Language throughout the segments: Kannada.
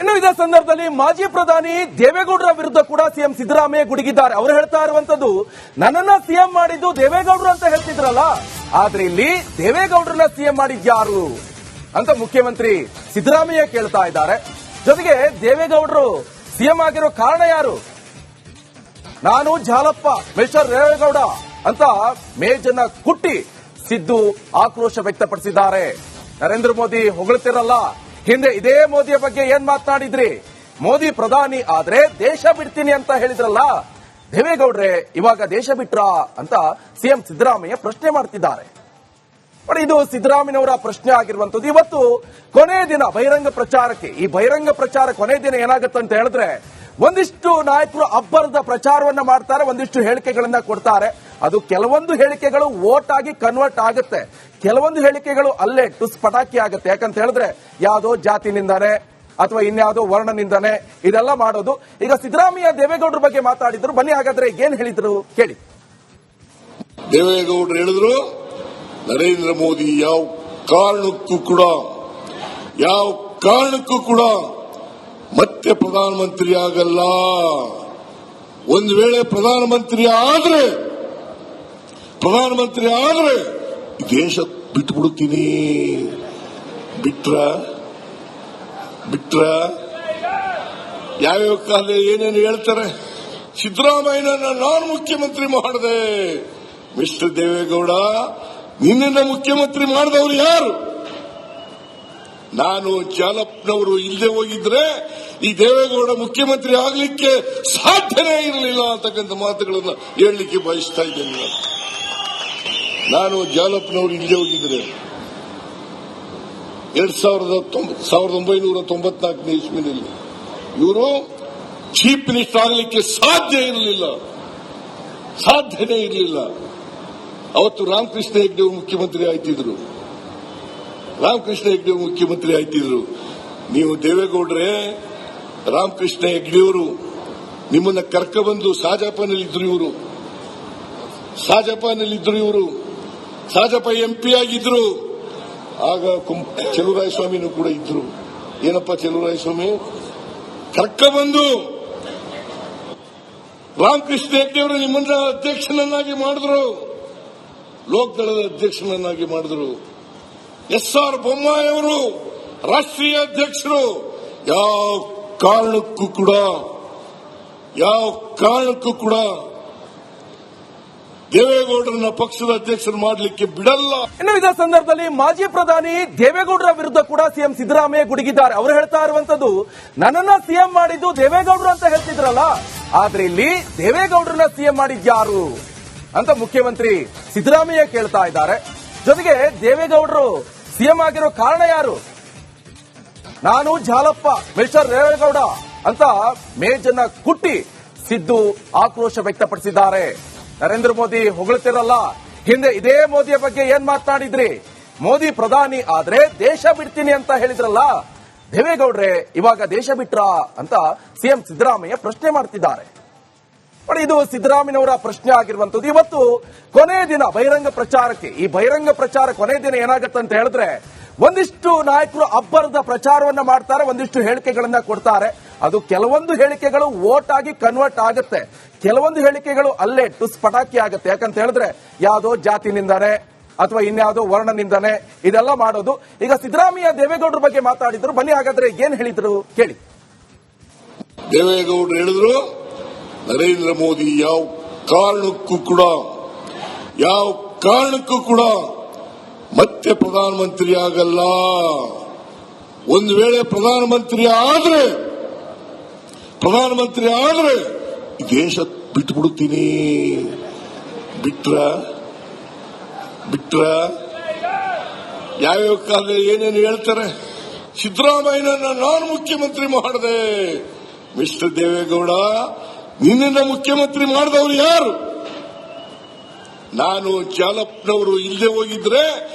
ಇನ್ನು ಇದೇ ಸಂದರ್ಭದಲ್ಲಿ ಮಾಜಿ ಪ್ರಧಾನಿ ದೇವೇಗೌಡರ ವಿರುದ್ಧ ಕೂಡ ಸಿಎಂ ಸಿದ್ದರಾಮಯ್ಯ ಗುಡುಗಿದ್ದಾರೆ. ಅವರು ಹೇಳ್ತಾ ಇರುವಂತದ್ದು, ನನ್ನನ್ನ ಸಿಎಂ ಮಾಡಿದ್ದು ದೇವೇಗೌಡರು ಅಂತ ಹೇಳ್ತಿದ್ರಲ್ಲ, ಆದ್ರೆ ಇಲ್ಲಿ ದೇವೇಗೌಡರನ್ನ ಸಿಎಂ ಮಾಡಿದ್ಯಾರು ಅಂತ ಮುಖ್ಯಮಂತ್ರಿ ಸಿದ್ದರಾಮಯ್ಯ ಕೇಳ್ತಾ ಇದ್ದಾರೆ. ಜೊತೆಗೆ ದೇವೇಗೌಡರು ಸಿಎಂ ಆಗಿರೋ ಕಾರಣ ಯಾರು? ನಾನು ಜಾಲಪ್ಪ ಮಿಸ್ಟರ್ ದೇವೇಗೌಡ ಅಂತ ಮೇಜನ್ನ ಕುಟ್ಟಿ ಸಿದ್ದು ಆಕ್ರೋಶ ವ್ಯಕ್ತಪಡಿಸಿದ್ದಾರೆ. ನರೇಂದ್ರ ಮೋದಿ ಹೊಗಳ್ತಿರಲ್ಲ, ಹಿಂದೆ ಇದೇ ಮೋದಿಯ ಬಗ್ಗೆ ಏನ್ ಮಾತನಾಡಿದ್ರಿ? ಮೋದಿ ಪ್ರಧಾನಿ ಆದ್ರೆ ದೇಶ ಬಿಡ್ತೀನಿ ಅಂತ ಹೇಳಿದ್ರಲ್ಲ, ದೇವೇಗೌಡ್ರೆ ಇವಾಗ ದೇಶ ಬಿಟ್ರಾ ಅಂತ ಸಿಎಂ ಸಿದ್ದರಾಮಯ್ಯ ಪ್ರಶ್ನೆ ಮಾಡ್ತಿದ್ದಾರೆ. ಇದು ಸಿದ್ದರಾಮಯ್ಯನವರ ಪ್ರಶ್ನೆ ಆಗಿರುವಂತದ್ದು. ಇವತ್ತು ಕೊನೆ ದಿನ ಬಹಿರಂಗ ಪ್ರಚಾರಕ್ಕೆ. ಈ ಬಹಿರಂಗ ಪ್ರಚಾರ ಕೊನೆ ದಿನ ಏನಾಗುತ್ತೆ ಅಂತ ಹೇಳಿದ್ರೆ, ಒಂದಿಷ್ಟು ನಾಯಕರು ಅಬ್ಬರದ ಪ್ರಚಾರವನ್ನ ಮಾಡ್ತಾರೆ, ಒಂದಿಷ್ಟು ಹೇಳಿಕೆಗಳನ್ನ ಕೊಡ್ತಾರೆ. ಅದು ಕೆಲವೊಂದು ಹೇಳಿಕೆಗಳು ವೋಟ್ ಆಗಿ ಕನ್ವರ್ಟ್ ಆಗುತ್ತೆ, ಕೆಲವೊಂದು ಹೇಳಿಕೆಗಳು ಅಲ್ಲೇ ಟುಸ್ ಪಟಾಕಿ ಆಗುತ್ತೆ. ಯಾಕಂತ ಹೇಳಿದ್ರೆ ಯಾವುದೋ ಜಾತಿನಿಂದಾನೆ ಅಥವಾ ಇನ್ಯಾವುದೋ ವರ್ಣನಿಂದಾನೆ ಇದೆಲ್ಲ ಮಾಡೋದು. ಈಗ ಸಿದ್ದರಾಮಯ್ಯ ದೇವೇಗೌಡರ ಬಗ್ಗೆ ಮಾತಾಡಿದ್ರು, ಬನ್ನಿ ಹಾಗಾದ್ರೆ ಏನ್ ಹೇಳಿದ್ರು ಕೇಳಿ. ದೇವೇಗೌಡರು ಹೇಳಿದ್ರು, ನರೇಂದ್ರ ಮೋದಿ ಯಾವ ಕಾರಣಕ್ಕೂ ಕೂಡ ಮತ್ತೆ ಪ್ರಧಾನಮಂತ್ರಿ ಆಗಲ್ಲ. ಒಂದು ವೇಳೆ ಪ್ರಧಾನಮಂತ್ರಿ ಆದ್ರೆ ದೇಶ ಬಿಟ್ಬಿಡುತ್ತೀನಿ. ಬಿಟ್ರ ಯಾವ್ಯಾವ ಕಾಲ ಏನೇನು ಹೇಳ್ತಾರೆ. ಸಿದ್ದರಾಮಯ್ಯನನ್ನ ನಾನು ಮುಖ್ಯಮಂತ್ರಿ ಮಾಡಿದೆ. ಮಿಸ್ಟರ್ ದೇವೇಗೌಡ, ನಿನ್ನನ್ನ ಮುಖ್ಯಮಂತ್ರಿ ಮಾಡಿದವರು ಯಾರು? ನಾನು ಜಾಲಪ್ಪನವರು ಇಲ್ಲದೆ ಹೋಗಿದ್ರೆ ಈ ದೇವೇಗೌಡ ಮುಖ್ಯಮಂತ್ರಿ ಆಗಲಿಕ್ಕೆ ಸಾಧ್ಯನೇ ಇರಲಿಲ್ಲ ಅಂತಕ್ಕಂಥ ಮಾತುಗಳನ್ನು ಹೇಳಲಿಕ್ಕೆ ಬಯಸ್ತಾ ಇದ್ದೇನೆ. ನಾನು ಜಾಲಪ್ಪನವರು ಇಲ್ಲದೆ ಹೋಗಿದ್ರೆ 1994 ಇಸ್ವಿನಲ್ಲಿ ಇವರು ಚೀಫ್ ಮಿನಿಸ್ಟರ್ ಆಗಲಿಕ್ಕೆ ಸಾಧ್ಯನೇ ಇರಲಿಲ್ಲ. ಅವತ್ತು ರಾಮಕೃಷ್ಣ ಹೆಗ್ಡೆ ಮುಖ್ಯಮಂತ್ರಿ ಆಯ್ತಿದ್ರು. ನೀವು ದೇವೇಗೌಡ್ರೆ, ರಾಮಕೃಷ್ಣ ಹೆಗ್ಡೆಯವರು ನಿಮ್ಮನ್ನ ಕರ್ಕಬಂದು ಸಾಜಾಪನಲ್ಲಿದ್ರು ಇವರು. ಸಾಜಾಪ ಎಂಪಿ ಆಗಿದ್ರು. ಆಗ ಚೆಲುವರಾಯಸ್ವಾಮಿನೂ ಕೂಡ ಇದ್ರು. ಏನಪ್ಪ ಚೆಲುವರಾಯಸ್ವಾಮಿ ಕರ್ಕಬಂದು ರಾಮಕೃಷ್ಣ ಹೆಗ್ಡೆಯವರು ನಿಮ್ಮನ್ನ ಅಧ್ಯಕ್ಷನನ್ನಾಗಿ ಮಾಡಿದ್ರು, ಲೋಕದಳದ ಅಧ್ಯಕ್ಷನನ್ನಾಗಿ ಮಾಡಿದ್ರು. SR ಬೊಮ್ಮಾಯಿ ಅವರು ರಾಷ್ಟ್ರೀಯ ಅಧ್ಯಕ್ಷರು. ಯಾವ ಕಾರಣಕ್ಕೂ ಕೂಡ ದೇವೇಗೌಡರನ್ನ ಪಕ್ಷದ ಅಧ್ಯಕ್ಷರು ಮಾಡಲಿಕ್ಕೆ ಬಿಡಲ್ಲ. ಇನ್ನು ಇದೇ ಸಂದರ್ಭದಲ್ಲಿ ಮಾಜಿ ಪ್ರಧಾನಿ ದೇವೇಗೌಡರ ವಿರುದ್ಧ ಕೂಡ ಸಿಎಂ ಸಿದ್ದರಾಮಯ್ಯ ಗುಡುಗಿದ್ದಾರೆ. ಅವರು ಹೇಳ್ತಾ ಇರುವಂತದ್ದು, ನನ್ನನ್ನ ಸಿಎಂ ಮಾಡಿದ್ದು ದೇವೇಗೌಡರು ಅಂತ ಹೇಳ್ತಿದ್ರಲ್ಲ, ಆದ್ರೆ ಇಲ್ಲಿ ದೇವೇಗೌಡರನ್ನ ಸಿಎಂ ಮಾಡಿದ್ಯಾರು ಅಂತ ಮುಖ್ಯಮಂತ್ರಿ ಸಿದ್ದರಾಮಯ್ಯ ಕೇಳ್ತಾ ಇದ್ದಾರೆ. ಜೊತೆಗೆ ದೇವೇಗೌಡರು ಸಿಎಂ ಆಗಿರೋ ಕಾರಣ ಯಾರು? ನಾನು ಜಾಲಪ್ಪ ಮಿಸ್ಟರ್ ದೇವೇಗೌಡ ಅಂತ ಮೇಜನ್ನ ಕುಟ್ಟಿ ಸಿದ್ದು ಆಕ್ರೋಶ ವ್ಯಕ್ತಪಡಿಸಿದ್ದಾರೆ. ನರೇಂದ್ರ ಮೋದಿ ಹೊಗಳ್ತಿರಲ್ಲ, ಹಿಂದೆ ಇದೇ ಮೋದಿಯ ಬಗ್ಗೆ ಏನ್ ಮಾತನಾಡಿದ್ರಿ? ಮೋದಿ ಪ್ರಧಾನಿ ಆದ್ರೆ ದೇಶ ಬಿಡ್ತೀನಿ ಅಂತ ಹೇಳಿದ್ರಲ್ಲ, ದೇವೇಗೌಡ್ರೆ ಇವಾಗ ದೇಶ ಬಿಟ್ರಾ ಅಂತ ಸಿಎಂ ಸಿದ್ದರಾಮಯ್ಯ ಪ್ರಶ್ನೆ ಮಾಡ್ತಿದ್ದಾರೆ. ಇದು ಸಿದ್ದರಾಮಯ್ಯನವರ ಪ್ರಶ್ನೆ ಆಗಿರುವಂತದ್ದು. ಇವತ್ತು ಕೊನೆ ದಿನ ಬಹಿರಂಗ ಪ್ರಚಾರಕ್ಕೆ. ಈ ಬಹಿರಂಗ ಪ್ರಚಾರ ಕೊನೆ ದಿನ ಏನಾಗುತ್ತೆ ಅಂತ ಹೇಳಿದ್ರೆ, ಒಂದಿಷ್ಟು ನಾಯಕರು ಅಬ್ಬರದ ಪ್ರಚಾರವನ್ನ ಮಾಡ್ತಾರೆ, ಒಂದಿಷ್ಟು ಹೇಳಿಕೆಗಳನ್ನ ಕೊಡ್ತಾರೆ. ಅದು ಕೆಲವೊಂದು ಹೇಳಿಕೆಗಳು ವೋಟ್ ಆಗಿ ಕನ್ವರ್ಟ್ ಆಗುತ್ತೆ, ಕೆಲವೊಂದು ಹೇಳಿಕೆಗಳು ಅಲ್ಲೇ ಟುಸ್ ಪಟಾಕಿ ಆಗುತ್ತೆ. ಯಾಕಂತ ಹೇಳಿದ್ರೆ ಯಾವುದೋ ಜಾತಿನಿಂದಾನೆ ಅಥವಾ ಇನ್ಯಾವುದೋ ವರ್ಣನಿಂದಾನೆ ಇದೆಲ್ಲ ಮಾಡೋದು. ಈಗ ಸಿದ್ದರಾಮಯ್ಯ ದೇವೇಗೌಡರ ಬಗ್ಗೆ ಮಾತಾಡಿದ್ರು, ಬನ್ನಿ ಹಾಗಾದ್ರೆ ಏನ್ ಹೇಳಿದ್ರು ಕೇಳಿ. ದೇವೇಗೌಡರು ಹೇಳಿದ್ರು, ನರೇಂದ್ರ ಮೋದಿ ಯಾವ ಕಾರಣಕ್ಕೂ ಕೂಡ ಮತ್ತೆ ಪ್ರಧಾನಮಂತ್ರಿ ಆಗಲ್ಲ. ಒಂದು ವೇಳೆ ಪ್ರಧಾನಮಂತ್ರಿ ಆದ್ರೆ ದೇಶ ಬಿಟ್ಬಿಡುತ್ತೀನಿ. ಬಿಟ್ರ ಯಾವ್ಯಾವ ಕಾಲ ಏನೇನು ಹೇಳ್ತಾರೆ. ಸಿದ್ದರಾಮಯ್ಯನನ್ನ ನಾನು ಮುಖ್ಯಮಂತ್ರಿ ಮಾಡಿದೆ. ಮಿಸ್ಟರ್ ದೇವೇಗೌಡ, ನಿನ್ನನ್ನ ಮುಖ್ಯಮಂತ್ರಿ ಮಾಡಿದವರು ಯಾರು? ನಾನು ಜಾಲಪ್ಪನವರು ಇಲ್ಲದೆ ಹೋಗಿದ್ರೆ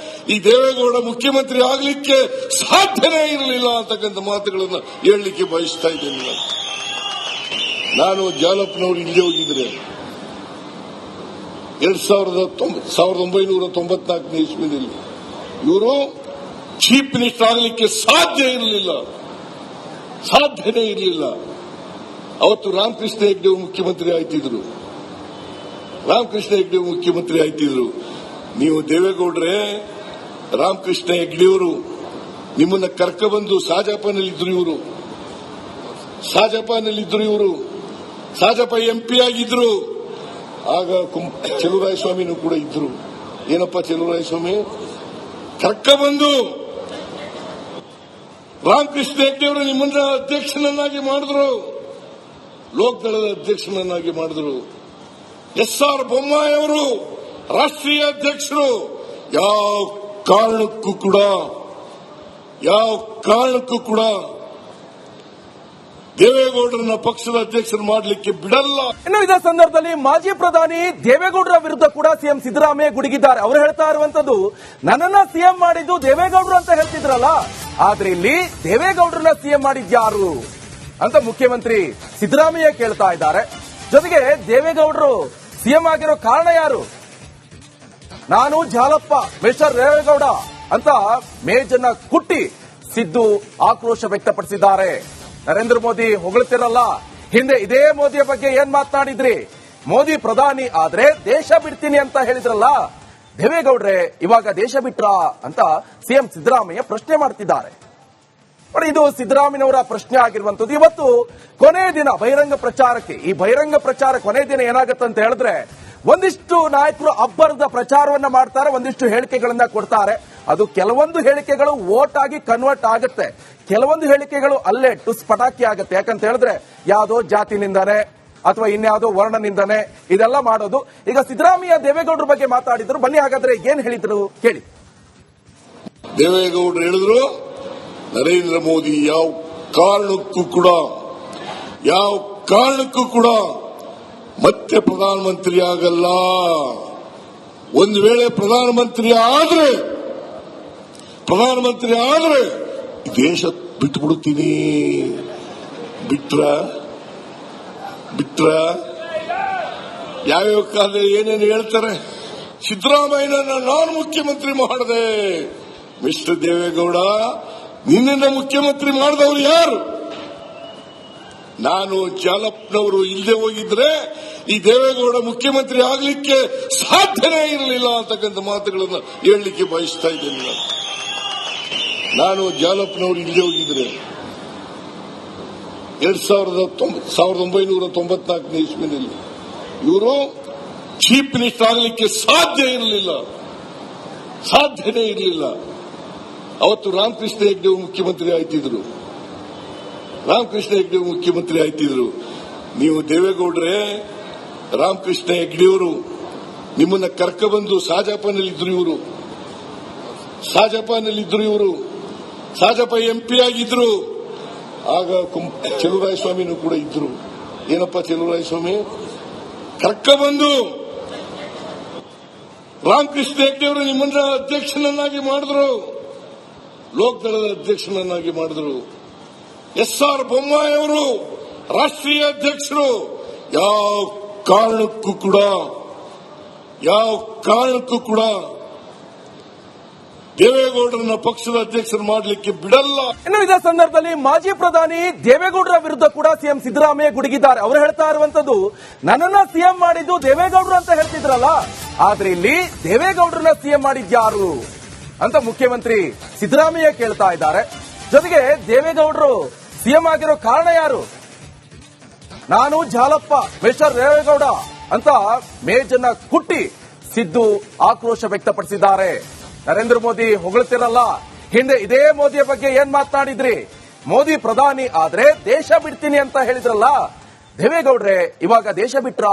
ಈ ದೇವೇಗೌಡ ಮುಖ್ಯಮಂತ್ರಿ ಆಗಲಿಕ್ಕೆ ಸಾಧ್ಯನೇ ಇರಲಿಲ್ಲ ಅಂತಕ್ಕಂಥ ಮಾತುಗಳನ್ನು ಹೇಳಲಿಕ್ಕೆ ಬಯಸ್ತಾ ಇದ್ದೇನೆ. ನಾನು ಜಾಲಪ್ಪನವರು ಇಲ್ಲದೆ ಹೋಗಿದ್ರೆ 1994 ಇಸ್ವಿನಲ್ಲಿ ಇವರು ಚೀಫ್ ಮಿನಿಸ್ಟರ್ ಆಗಲಿಕ್ಕೆ ಸಾಧ್ಯ ಇರಲಿಲ್ಲ. ಸಾಧ್ಯನೇ ಇರಲಿಲ್ಲ. ಅವತ್ತು ರಾಮಕೃಷ್ಣ ಹೆಗ್ಡೆ ಮುಖ್ಯಮಂತ್ರಿ ಆಯ್ತಿದ್ರು. ನೀವು ದೇವೇಗೌಡ್ರೆ, ರಾಮಕೃಷ್ಣ ಹೆಗ್ಡೆಯವರು ನಿಮ್ಮನ್ನ ಕರ್ಕಬಂದು ಸಾಜಾಪನಲ್ಲಿದ್ರು ಇವರು. ಸಾಜಾಪ MP ಆಗಿದ್ರು. ಆಗ ಚೆಲುವರಾಯಸ್ವಾಮಿನೂ ಕೂಡ ಇದ್ರು. ಏನಪ್ಪ ಚೆಲುವರಾಯಸ್ವಾಮಿ ಕರ್ಕಬಂದು ರಾಮಕೃಷ್ಣ ಹೆಗ್ಡೆಯವರು ನಿಮ್ಮನ್ನ ಅಧ್ಯಕ್ಷನನ್ನಾಗಿ ಮಾಡಿದ್ರು, ಲೋಕದಳದ ಅಧ್ಯಕ್ಷನನ್ನಾಗಿ ಮಾಡಿದ್ರು. SR ಬೊಮ್ಮಾಯಿ ಅವರು ರಾಷ್ಟ್ರೀಯ ಅಧ್ಯಕ್ಷರು. ಯಾವ ಕಾರಣಕ್ಕೂ ಕೂಡ ದೇವೇಗೌಡರನ್ನ ಪಕ್ಷದ ಅಧ್ಯಕ್ಷರು ಮಾಡಲಿಕ್ಕೆ ಬಿಡಲ್ಲ. ಇನ್ನು ಇದೇ ಸಂದರ್ಭದಲ್ಲಿ ಮಾಜಿ ಪ್ರಧಾನಿ ದೇವೇಗೌಡರ ವಿರುದ್ಧ ಕೂಡ ಸಿಎಂ ಸಿದ್ದರಾಮಯ್ಯ ಗುಡುಗಿದ್ದಾರೆ. ಅವರು ಹೇಳ್ತಾ ಇರುವಂತದ್ದು, ನನ್ನನ್ನ ಸಿಎಂ ಮಾಡಿದ್ದು ದೇವೇಗೌಡರು ಅಂತ ಹೇಳ್ತಿದ್ರಲ್ಲ, ಆದ್ರೆ ಇಲ್ಲಿ ದೇವೇಗೌಡರನ್ನ ಸಿಎಂ ಮಾಡಿದ್ಯಾರು ಅಂತ ಮುಖ್ಯಮಂತ್ರಿ ಸಿದ್ದರಾಮಯ್ಯ ಕೇಳ್ತಾ ಇದ್ದಾರೆ. ಜೊತೆಗೆ ದೇವೇಗೌಡರು ಸಿಎಂ ಆಗಿರೋ ಕಾರಣ ಯಾರು? ನಾನು ಜಾಲಪ್ಪ ಮಿಸ್ಟರ್ ದೇವೇಗೌಡ ಅಂತ ಮೇಜನ್ನ ಕುಟ್ಟಿ ಸಿದ್ದು ಆಕ್ರೋಶ ವ್ಯಕ್ತಪಡಿಸಿದ್ದಾರೆ. ನರೇಂದ್ರ ಮೋದಿ ಹೊಗಳ್ತಿರಲ್ಲ, ಹಿಂದೆ ಇದೇ ಮೋದಿಯ ಬಗ್ಗೆ ಏನ್ ಮಾತನಾಡಿದ್ರಿ? ಮೋದಿ ಪ್ರಧಾನಿ ಆದ್ರೆ ದೇಶ ಬಿಡ್ತೀನಿ ಅಂತ ಹೇಳಿದ್ರಲ್ಲ, ದೇವೇಗೌಡ್ರೆ ಇವಾಗ ದೇಶ ಬಿಟ್ರಾ ಅಂತ ಸಿಎಂ ಸಿದ್ದರಾಮಯ್ಯ ಪ್ರಶ್ನೆ ಮಾಡ್ತಿದ್ದಾರೆ. ಇದು ಸಿದ್ದರಾಮಯ್ಯನವರ ಪ್ರಶ್ನೆ ಆಗಿರುವಂತದ್ದು. ಇವತ್ತು ಕೊನೆ ದಿನ ಬಹಿರಂಗ ಪ್ರಚಾರಕ್ಕೆ. ಈ ಬಹಿರಂಗ ಪ್ರಚಾರ ಕೊನೆ ದಿನ ಏನಾಗುತ್ತೆ ಅಂತ ಹೇಳಿದ್ರೆ, ಒಂದಿಷ್ಟು ನಾಯಕರು ಅಬ್ಬರದ ಪ್ರಚಾರವನ್ನ ಮಾಡ್ತಾರೆ, ಒಂದಿಷ್ಟು ಹೇಳಿಕೆಗಳನ್ನ ಕೊಡ್ತಾರೆ. ಅದು ಕೆಲವೊಂದು ಹೇಳಿಕೆಗಳು ವೋಟ್ ಆಗಿ ಕನ್ವರ್ಟ್ ಆಗುತ್ತೆ, ಕೆಲವೊಂದು ಹೇಳಿಕೆಗಳು ಅಲ್ಲೇ ಟುಸ್ ಪಟಾಕಿ ಆಗುತ್ತೆ. ಯಾಕಂತ ಹೇಳಿದ್ರೆ ಯಾವುದೋ ಜಾತಿ ನಿಂದನೆ ಅಥವಾ ಇನ್ಯಾವುದೋ ವರ್ಣ ನಿಂದನೆ ಇದೆಲ್ಲ ಮಾಡೋದು. ಈಗ ಸಿದ್ದರಾಮಯ್ಯ ದೇವೇಗೌಡರ ಬಗ್ಗೆ ಮಾತಾಡಿದ್ರು. ಬನ್ನಿ ಹಾಗಾದ್ರೆ ಏನ್ ಹೇಳಿದ್ರು ಕೇಳಿ. ದೇವೇಗೌಡರು ಹೇಳಿದ್ರು, ನರೇಂದ್ರ ಮೋದಿ ಯಾವ ಕಾರಣಕ್ಕೂ ಕೂಡ ಮತ್ತೆ ಪ್ರಧಾನಮಂತ್ರಿ ಆಗಲ್ಲ. ಒಂದು ವೇಳೆ ಪ್ರಧಾನಮಂತ್ರಿ ಆದ್ರೆ ದೇಶ ಬಿಟ್ಟು ಬಿಡುತ್ತೀನಿ. ಬಿಟ್ರ ಯಾವ್ಯಾವ ಕಾಲದಲ್ಲಿ ಏನೇನು ಹೇಳ್ತಾರೆ. ಸಿದ್ದರಾಮಯ್ಯನನ್ನ ನಾನು ಮುಖ್ಯಮಂತ್ರಿ ಮಾಡಿದೆ. ಮಿಸ್ಟರ್ ದೇವೇಗೌಡ, ನಿನ್ನನ್ನ ಮುಖ್ಯಮಂತ್ರಿ ಮಾಡಿದವರು ಯಾರು? ನಾನು ಜಾಲಪ್ಪನವರು ಇಲ್ಲದೆ ಹೋಗಿದ್ರೆ ಈ ದೇವೇಗೌಡ ಮುಖ್ಯಮಂತ್ರಿ ಆಗಲಿಕ್ಕೆ ಸಾಧ್ಯನೇ ಇರಲಿಲ್ಲ ಅಂತಕ್ಕಂಥ ಮಾತುಗಳನ್ನು ಹೇಳಲಿಕ್ಕೆ ಬಯಸ್ತಾ ಇದ್ದೇನೆ. ನಾನು ಜಾಲಪ್ಪನವರು ಇಲ್ಲದೆ ಹೋಗಿದ್ರೆ 1994 ಇಸ್ವಿನಲ್ಲಿ ಇವರು ಚೀಫ್ ಮಿನಿಸ್ಟರ್ ಆಗಲಿಕ್ಕೆ ಸಾಧ್ಯನೇ ಇರಲಿಲ್ಲ. ಅವತ್ತು ರಾಮಕೃಷ್ಣ ಹೆಗ್ಡೆ ಮುಖ್ಯಮಂತ್ರಿ ಆಯ್ತಿದ್ರು. ನೀವು ದೇವೇಗೌಡ್ರೆ, ರಾಮಕೃಷ್ಣ ಹೆಗ್ಡೆಯವರು ನಿಮ್ಮನ್ನ ಕರ್ಕಬಂದು ಸಾಜಾಪನಲ್ಲಿದ್ರು ಇವರು. ಸಾಜಾಪ MP ಆಗಿದ್ರು. ಆಗ ಚೆಲುವರಾಯಸ್ವಾಮಿನೂ ಕೂಡ ಇದ್ರು. ಏನಪ್ಪ ಚೆಲುವರಾಯಸ್ವಾಮಿ ಕರ್ಕಬಂದು ರಾಮಕೃಷ್ಣ ಹೆಗ್ಡೆಯವರು ನಿಮ್ಮನ್ನ ಅಧ್ಯಕ್ಷನನ್ನಾಗಿ ಮಾಡಿದ್ರು, ಲೋಕದಳದ ಅಧ್ಯಕ್ಷನನ್ನಾಗಿ ಮಾಡಿದ್ರು. SR ಬೊಮ್ಮಾಯಿ ಅವರು ರಾಷ್ಟ್ರೀಯ ಅಧ್ಯಕ್ಷರು. ಯಾವ ಕಾರಣಕ್ಕೂ ಕೂಡ ದೇವೇಗೌಡರನ್ನ ಪಕ್ಷದ ಅಧ್ಯಕ್ಷರು ಮಾಡಲಿಕ್ಕೆ ಬಿಡಲ್ಲ. ಇನ್ನು ಇದೇ ಸಂದರ್ಭದಲ್ಲಿ ಮಾಜಿ ಪ್ರಧಾನಿ ದೇವೇಗೌಡರ ವಿರುದ್ಧ ಕೂಡ ಸಿಎಂ ಸಿದ್ದರಾಮಯ್ಯ ಗುಡುಗಿದ್ದಾರೆ. ಅವರು ಹೇಳ್ತಾ ಇರುವಂತದ್ದು, ನನ್ನನ್ನ ಸಿಎಂ ಮಾಡಿದ್ದು ದೇವೇಗೌಡರು ಅಂತ ಹೇಳ್ತಿದ್ರಲ್ಲ, ಆದ್ರೆ ಇಲ್ಲಿ ದೇವೇಗೌಡರನ್ನ ಸಿಎಂ ಮಾಡಿದ್ಯಾರು ಅಂತ ಮುಖ್ಯಮಂತ್ರಿ ಸಿದ್ದರಾಮಯ್ಯ ಕೇಳ್ತಾ ಇದ್ದಾರೆ. ಜೊತೆಗೆ ದೇವೇಗೌಡರು ಸಿಎಂ ಆಗಿರೋ ಕಾರಣ ಯಾರು? ನಾನು ಜಾಲಪ್ಪ ಮಿಸ್ಟರ್ ದೇವೇಗೌಡ ಅಂತ ಮೇಜನ್ನ ಕುಟ್ಟಿ ಸಿದ್ದು ಆಕ್ರೋಶ ವ್ಯಕ್ತಪಡಿಸಿದ್ದಾರೆ. ನರೇಂದ್ರ ಮೋದಿ ಹೊಗಳ್ತಿರಲ್ಲ, ಹಿಂದೆ ಇದೇ ಮೋದಿಯ ಬಗ್ಗೆ ಏನ್ ಮಾತನಾಡಿದ್ರಿ? ಮೋದಿ ಪ್ರಧಾನಿ ಆದ್ರೆ ದೇಶ ಬಿಡ್ತೀನಿ ಅಂತ ಹೇಳಿದ್ರಲ್ಲ, ದೇವೇಗೌಡ್ರೆ ಇವಾಗ ದೇಶ ಬಿಟ್ರಾ